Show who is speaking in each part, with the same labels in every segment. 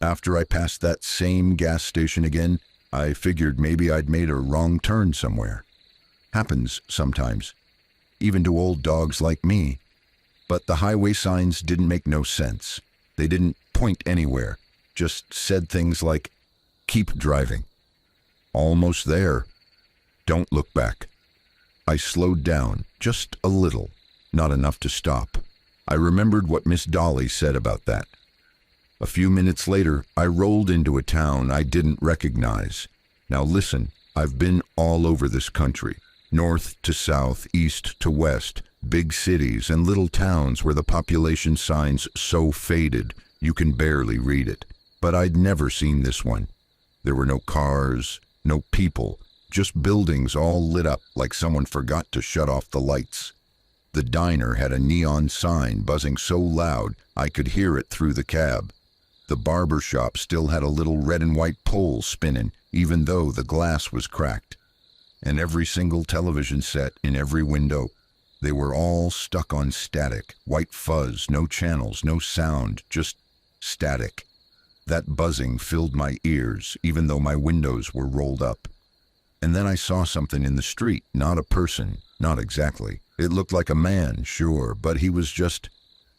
Speaker 1: After I passed that same gas station again, I figured maybe I'd made a wrong turn somewhere. Happens sometimes, even to old dogs like me. But the highway signs didn't make no sense. They didn't point anywhere, just said things like, "Keep driving." "Almost there. Don't look back." I slowed down, just a little, not enough to stop. I remembered what Miss Dolly said about that. A few minutes later, I rolled into a town I didn't recognize. Now listen, I've been all over this country, north to south, east to west, big cities and little towns where the population sign's so faded you can barely read it. But I'd never seen this one. There were no cars, no people, just buildings all lit up like someone forgot to shut off the lights. The diner had a neon sign buzzing so loud I could hear it through the cab. The barber shop still had a little red and white pole spinning, even though the glass was cracked. And every single television set in every window, they were all stuck on static, white fuzz, no channels, no sound, just static. That buzzing filled my ears, even though my windows were rolled up. And then I saw something in the street, not a person, not exactly. It looked like a man, sure, but he was just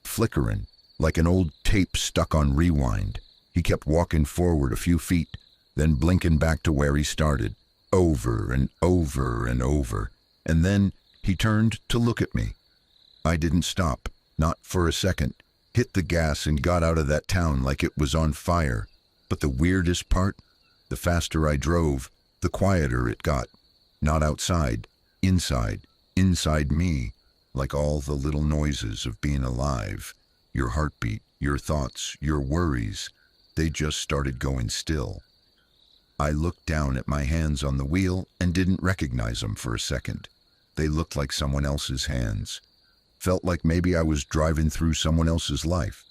Speaker 1: flickering, like an old tape stuck on rewind. He kept walking forward a few feet, then blinking back to where he started, over and over and over. And then he turned to look at me. I didn't stop, not for a second. Hit the gas and got out of that town like it was on fire. But the weirdest part, the faster I drove, the quieter it got. Not outside, inside me, like all the little noises of being alive. Your heartbeat, your thoughts, your worries, they just started going still. I looked down at my hands on the wheel and didn't recognize them for a second. They looked like someone else's hands. Felt like maybe I was driving through someone else's life.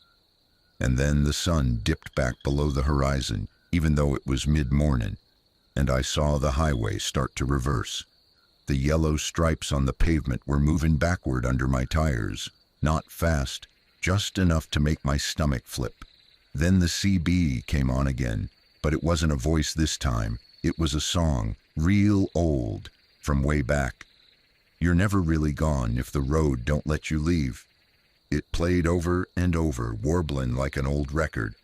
Speaker 1: And then the sun dipped back below the horizon, even though it was mid-morning, and I saw the highway start to reverse. The yellow stripes on the pavement were moving backward under my tires, not fast, just enough to make my stomach flip. Then the CB came on again, but it wasn't a voice this time. It was a song, real old, from way back. You're never really gone if the road don't let you leave. It played over and over, warbling like an old record.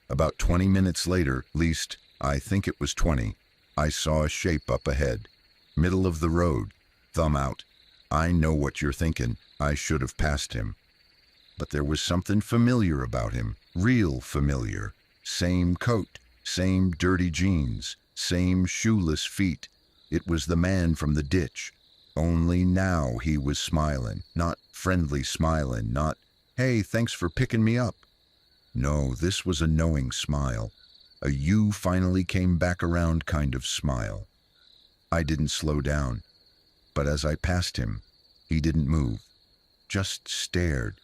Speaker 1: About 20 minutes later, least, I think it was 20, I saw a shape up ahead. Middle of the road, thumb out. I know what you're thinking. I should have passed him. But there was something familiar about him, real familiar. Same coat, same dirty jeans, same shoeless feet. It was the man from the ditch. Only now he was smiling, not friendly smiling, not, "Hey, thanks for picking me up." No, this was a knowing smile, a "you finally came back around" kind of smile. I didn't slow down, but as I passed him, he didn't move, just stared,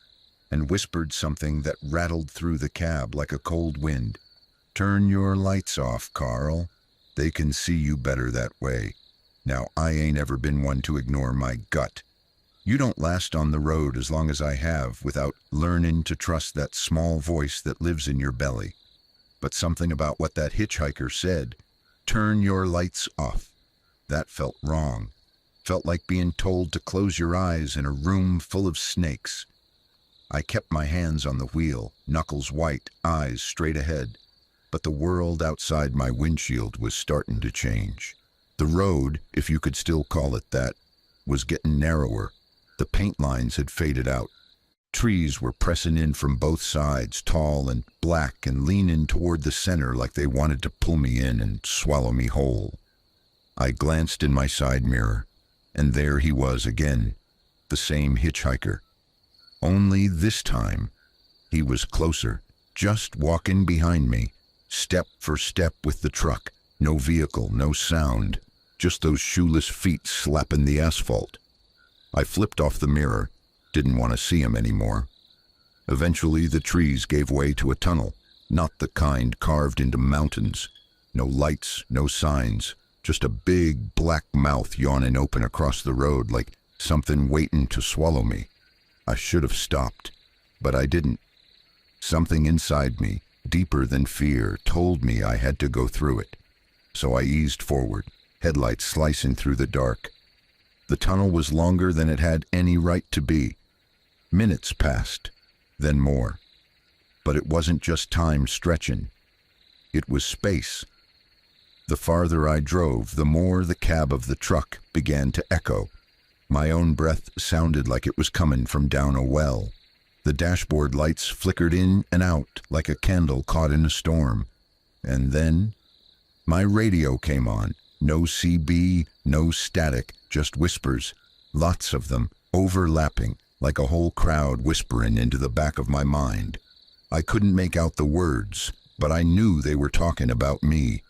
Speaker 1: and whispered something that rattled through the cab like a cold wind. "Turn your lights off, Carl. They can see you better that way." Now, I ain't ever been one to ignore my gut. You don't last on the road as long as I have without learning to trust that small voice that lives in your belly. But something about what that hitchhiker said, "Turn your lights off," that felt wrong. Felt like being told to close your eyes in a room full of snakes. I kept my hands on the wheel, knuckles white, eyes straight ahead. But the world outside my windshield was starting to change. The road, if you could still call it that, was getting narrower. The paint lines had faded out. Trees were pressing in from both sides, tall and black, and leaning toward the center like they wanted to pull me in and swallow me whole. I glanced in my side mirror, and there he was again, the same hitchhiker. Only this time, he was closer, just walking behind me, step for step with the truck. No vehicle, no sound, just those shoeless feet slapping the asphalt. I flipped off the mirror, didn't want to see him anymore. Eventually, the trees gave way to a tunnel, not the kind carved into mountains. No lights, no signs, just a big black mouth yawning open across the road like something waiting to swallow me. I should have stopped, but I didn't. Something inside me, deeper than fear, told me I had to go through it. So I eased forward, headlights slicing through the dark. The tunnel was longer than it had any right to be. Minutes passed, then more. But it wasn't just time stretching. It was space. The farther I drove, the more the cab of the truck began to echo. My own breath sounded like it was coming from down a well. The dashboard lights flickered in and out like a candle caught in a storm. And then my radio came on. No CB, no static, just whispers, lots of them, overlapping, like a whole crowd whispering into the back of my mind. I couldn't make out the words, but I knew they were talking about me.